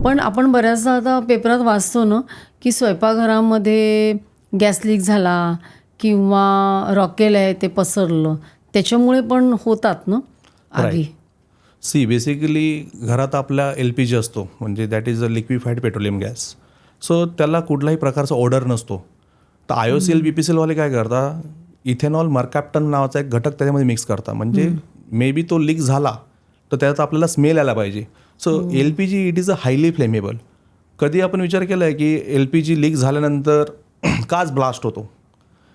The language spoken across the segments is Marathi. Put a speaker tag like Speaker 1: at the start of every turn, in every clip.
Speaker 1: पण आपण बऱ्याचदा आता पेपरात वाचतो ना, की स्वयंपाकघरामध्ये गॅस लीक झाला किंवा रॉकेल आहे ते पसरलं, त्याच्यामुळे पण होतात ना आगी.
Speaker 2: सी बेसिकली घरात आपला LPG असतो, म्हणजे that is a liquefied petroleum gas. So त्याला कुठलाही प्रकारचा ऑर्डर नसतो. तर IOCL BPCLवाले काय करतात, इथेनॉल मर्कॅप्टन नावाचा एक घटक त्याच्यामध्ये मिक्स करतात. म्हणजे मे बी तो लीक झाला तर त्यात आपल्याला स्मेल यायला पाहिजे. So LPG it is a highly flammable. कधी आपण विचार केला आहे की LPG लीक झाल्यानंतर काच ब्लास्ट होतो.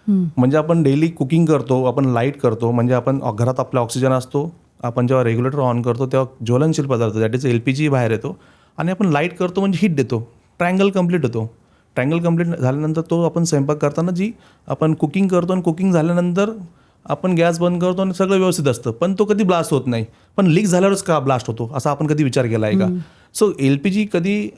Speaker 2: म्हणजे आपण डेली कुकिंग करतो, आपण लाईट करतो, म्हणजे आपण घरात आपला ऑक्सिजन असतो, आपण जेव्हा रेग्युलेटर ऑन करतो तेव्हा ज्वलनशील पदार्थ दॅट इज LPG बाहेर येतो आणि आपण लाईट करतो म्हणजे हीट देतो. ट्रायंगल कंप्लीट होतो. ट्रायंगल कंप्लीट झाल्यानंतर तो आपण स्वयंपाक करताना जी आपण कुकिंग करतो आणि कुकिंग झाल्यानंतर आपण गॅस बंद करतो आणि सगळं व्यवस्थित असतं, पण तो कधी ब्लास्ट होत नाही. पण लीक झाल्यावरच का ब्लास्ट होतो असा आपण कधी विचार केला आहे का? सो LPG कधी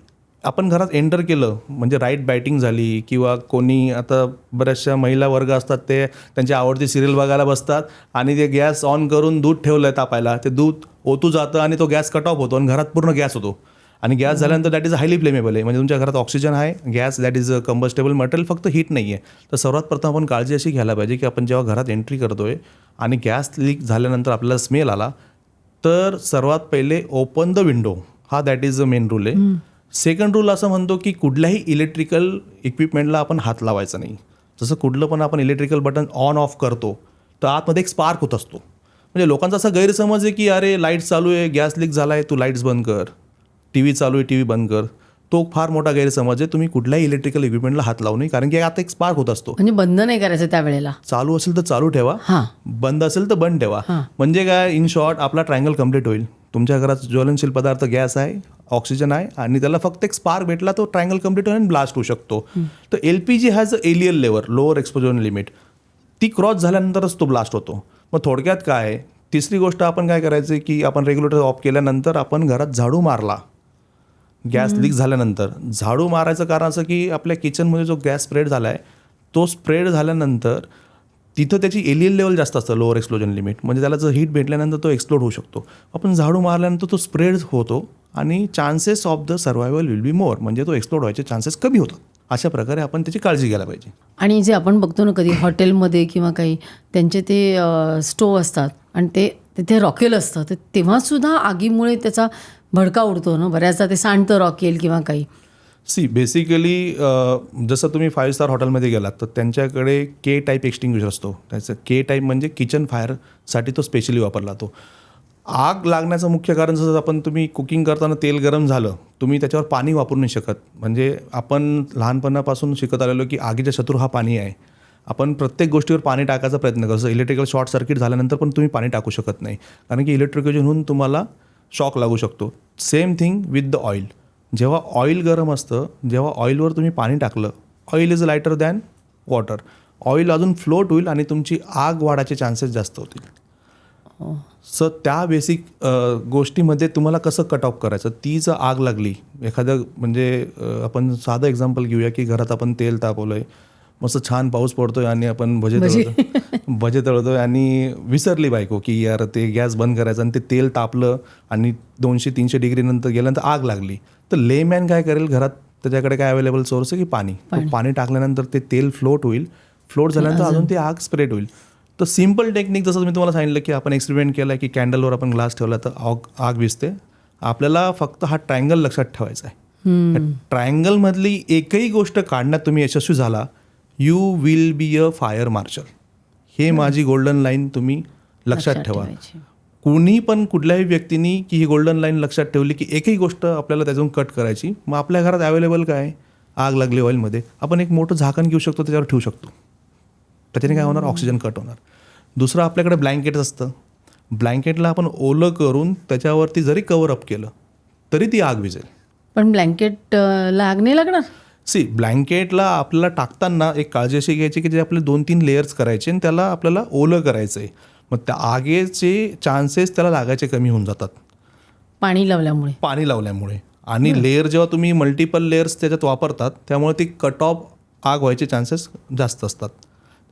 Speaker 2: आपण घरात एंटर केलं म्हणजे राईट बॅटिंग झाली किंवा कोणी आता बऱ्याचशा महिला वर्ग असतात ते त्यांची आवडती सिरियल बघायला बसतात आणि ते गॅस ऑन करून दूध ठेवलं आहे तापायला, ते दूध ओतू जातं आणि तो गॅस कट ऑफ होतो आणि घरात पूर्ण गॅस होतो. आणि गॅस झाल्यानंतर दॅट इज हायली फ्लेमेबल आहे. म्हणजे तुमच्या घरात ऑक्सिजन आहे, gas that is a combustible material, फक्त हीट नाही आहे. तर सर्वात प्रथम आपण काळजी अशी घ्यायला पाहिजे की आपण जेव्हा घरात एंट्री करतोय आणि गॅस लीक झाल्यानंतर आपल्याला स्मेल आला तर सर्वात पहिले ओपन द विंडो, हा that is a main rule आहे. सेकंड रूल असं म्हणतो की कुठल्याही इलेक्ट्रिकल इक्विपमेंटला आपण हात लावायचा नाही. जसं कुठलं पण आपण इलेक्ट्रिकल बटन ऑन ऑफ करतो तर आतमध्ये एक स्पार्क होत असतो. म्हणजे लोकांचा असा गैरसमज आहे की अरे लाईट चालू आहे, गॅस लीक झाला आहे, तू लाईट्स बंद कर, TV चालू आहे, TV बंद कर. तो फार मोठा गैरसमज आहे. तुम्ही कुठल्याही इलेक्ट्रिकल इक्विपमेंटला हात लावू नये, कारण की आता एक स्पार्क होत असतो.
Speaker 1: म्हणजे बंद नाही करायचं त्यावेळेला.
Speaker 2: चालू असेल तर चालू ठेवा, बंद असेल तर बंद ठेवा. म्हणजे काय, इन शॉर्ट आपला ट्रायंगल कंप्लीट होईल. तुमच्या घरात ज्वलनशील पदार्थ गॅस आहे, ऑक्सिजन आहे आणि त्याला फक्त एक स्पार्क भेटला तो ट्रायंगल कंप्लीट होईल आणि ब्लास्ट होऊ शकतो. तर LPG has a LEL level, lower exposure limit, ती क्रॉस झाल्यानंतरच तो ब्लास्ट होतो. मग थोडक्यात काय आहे, तिसरी गोष्ट आपण काय करायचं की आपण रेग्युलेटर ऑफ केल्यानंतर आपण घरात झाडू मारला, गॅस लीक झाल्यानंतर झाडू मारायचं कारण असं की आपल्या किचनमध्ये जो गॅस स्प्रेड झाला आहे तो स्प्रेड झाल्यानंतर तिथं त्याची एलियल लेवल जास्त असतं, लोअर एक्सप्लोजन लिमिट, म्हणजे त्याला जर हीट भेटल्यानंतर तो एक्सप्लोड होऊ शकतो. आपण झाडू मारल्यानंतर तो स्प्रेड होतो आणि chances of the survival will be more, म्हणजे तो एक्सप्लोड व्हायचे चान्सेस कमी होतात. अशा प्रकारे आपण त्याची काळजी घ्यायला पाहिजे.
Speaker 1: आणि जे आपण बघतो ना कधी हॉटेलमध्ये किंवा काही त्यांचे ते स्टोव असतात आणि ते तिथे रॉकेल असतं, तर तेव्हासुद्धा आगीमुळे त्याचा भडका उडतो ना, बऱ्याचदा ते सांडतं रॉकेल किंवा काही.
Speaker 2: सी बेसिकली जसं तुम्ही 5 स्टार हॉटेलमध्ये गेलात तर त्यांच्याकडे K टाईप एक्सटिंग्विशर असतो. त्याचं K टाईप म्हणजे किचन फायरसाठी तो स्पेशली वापरला जातो. आग लागण्याचं मुख्य कारण जसं आपण तुम्ही कुकिंग करताना तेल गरम झालं, तुम्ही त्याच्यावर पाणी वापरू नाही शकत. म्हणजे आपण लहानपणापासून शिकत आलेलो की आगीचा शत्रू हा पाणी आहे. आपण प्रत्येक गोष्टीवर पाणी टाकायचा प्रयत्न करतो. इलेक्ट्रिकल शॉर्ट सर्किट झाल्यानंतर पण तुम्ही पाणी टाकू शकत नाही, कारण की इलेक्ट्रिकेशन होऊन तुम्हाला शॉक लागू शकतो. Same thing with the oil. जेव्हा ऑइल गरम असतं, जेव्हा ऑइलवर तुम्ही पाणी टाकलं, oil is lighter than water, oil अजून फ्लोट होईल आणि तुमची आग वाढायचे चान्सेस जास्त होतील. सो त्या बेसिक गोष्टीमध्ये तुम्हाला कसं कट ऑफ करायचं, ती जर आग लागली एखादं, म्हणजे आपण साधं एक्झाम्पल घेऊया की घरात आपण तेल तापवलं आहे, मस्त छान पाऊस पडतोय आणि आपण भजे तळतोय आणि विसरली बायको की यार ते गॅस बंद करायचं आणि ते तेल तापलं आणि 200-300 डिग्री नंतर गेल्यानंतर आग लागली. तर लेमॅन काय करेल, घरात त्याच्याकडे काय अवेलेबल सोर्स आहे की पाणी टाकल्यानंतर ते तेल फ्लोट होईल, फ्लोट झाल्यानंतर अजून ती आग स्प्रेड होईल. तर सिम्पल टेक्निक जसं मी तुम्हाला सांगितलं की आपण एक्सपेरिमेंट केला की कॅन्डलवर आपण ग्लास ठेवला तर आग विझते. आपल्याला फक्त हा ट्रायंगल लक्षात ठेवायचा आहे. ट्रायंगलमधली एकही गोष्ट काढण्यात तुम्ही यशस्वी झाला, you will be a fire marshal. हे माझी गोल्डन लाईन तुम्ही लक्षात ठेवा. कोणी पण कुठल्याही व्यक्तीने की ही गोल्डन लाईन लक्षात ठेवली की एकही गोष्ट आपल्याला त्याच्यातून कट करायची, मग आपल्या घरात अवेलेबल काय, आग लागली ऑइलमध्ये, आपण एक मोठं झाकण घेऊ शकतो, त्याच्यावर ठेवू शकतो. त्याच्याने काय होणार, ऑक्सिजन कट होणार. दुसरं आपल्याकडे ब्लँकेट असतं. ब्लँकेटला आपण ओलं करून त्याच्यावरती जरी कवर अप केलं तरी ती आग विझेल.
Speaker 1: पण ब्लँकेटला आग नाही लागणार.
Speaker 2: सी ब्लँकेटला आपल्याला टाकताना एक काळजी अशी घ्यायची की जे आपले 2-3 लेयर्स करायचे आणि त्याला आपल्याला ओलं करायचं आहे. मग त्या आगीचे चान्सेस त्याला लागायचे कमी होऊन जातात
Speaker 1: पाणी लावल्यामुळे.
Speaker 2: आणि लेयर जेव्हा तुम्ही मल्टिपल लेयर्स त्याच्यात वापरतात त्यामुळे ती कट ऑफ आग व्हायचे चान्सेस जास्त असतात.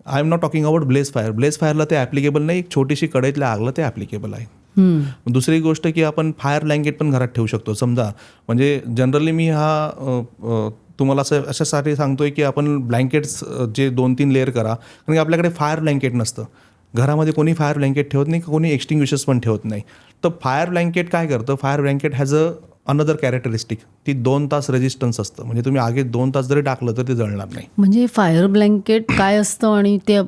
Speaker 2: I am not talking about blaze fire. Blaze फायरला ते ॲप्लिकेबल नाही, एक छोटीशी कढईतल्या आगला ते ॲप्लिकेबल आहे. दुसरी गोष्ट की आपण फायर ब्लँकेट पण घरात ठेवू शकतो. समजा म्हणजे जनरली मी तुम्हाला अशासाठी सांगतोय की आपण ब्लँकेट्स जे 2-3 लेअर करा, कारण की आपल्याकडे फायर ब्लँकेट नसतं. घरामध्ये कोणी फायर ब्लँकेट ठेवत नाही, कोणी एक्स्टिंग्विशर्स पण ठेवत नाही. तर फायर ब्लँकेट काय करतं, fire blanket has another characteristic, ती 2 तास रेजिस्टन्स असतं. म्हणजे तुम्ही आगीत 2 तास जरी टाकलं तर ते जळणार नाही.
Speaker 1: म्हणजे फायर ब्लँकेट काय असतं आणि ते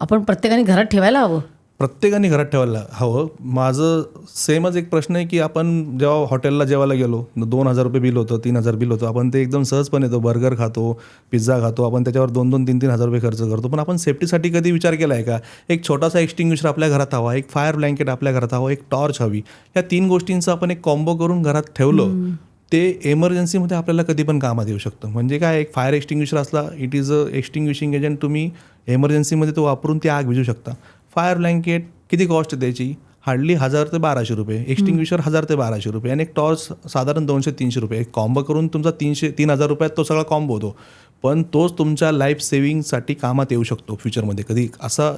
Speaker 1: आपण प्रत्येकाने घरात ठेवायला हवं?
Speaker 2: प्रत्येकाने घरात ठेवायला हवं. माझं सेमच एक प्रश्न आहे की आपण जेव्हा हॉटेलला जेवायला गेलो, 2,000 रुपये बिल होतं, 3,000 बिल होतं, आपण ते एकदम सहजपणे येतो, बर्गर खातो, पिझ्झा खातो, आपण त्याच्यावर 2-2, 3-3 हजार रुपये खर्च करतो. पण आपण सेफ्टीसाठी कधी विचार केला आहे का? एक छोटासा एक्स्टिंग्विशर आपल्या घरात हवा, एक फायर ब्लँकेट आपल्या घरात हवं, एक टॉर्च हवी. या 3 गोष्टींचं आपण एक कॉम्बो करून घरात ठेवलं, ते एमर्जन्सीमध्ये आपल्याला कधी पण कामात येऊ शकतं. म्हणजे काय, एक फायर एक्स्टिंग्विशर असला, इट इज अ एक्स्टिंग्विशिंग एजंट. तुम्ही एमर्जन्सीमध्ये तो वापरून ती आग विझू शकता. फायर ब्लँकेट किती कॉस्ट आहे त्याची? हार्डली 1,000 ते 1,200 रुपये. एक्स्टिंग्विशर 1,000 ते 1,200 रुपये आणि एक टॉर्च साधारण 200-300 रुपये. एक कॉम्बो करून तुमचा 3,000 रुपयात तो सगळा कॉम्बो होतो. पण तोच तुमच्या लाईफ सेव्हिंगसाठी कामात येऊ शकतो फ्युचरमध्ये. कधी असा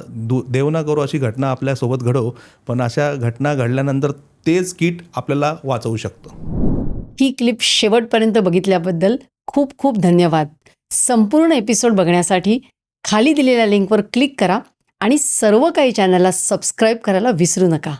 Speaker 2: देव ना करो अशी घटना आपल्यासोबत घडो, पण अशा घटना घडल्यानंतर तेच किट आपल्याला वाचवू शकतं.
Speaker 1: ही क्लिप शेवटपर्यंत बघितल्याबद्दल खूप खूप धन्यवाद. संपूर्ण एपिसोड बघण्यासाठी खाली दिलेल्या लिंकवर क्लिक करा आणि सर्व काही चॅनलला सबस्क्राईब करायला विसरू नका.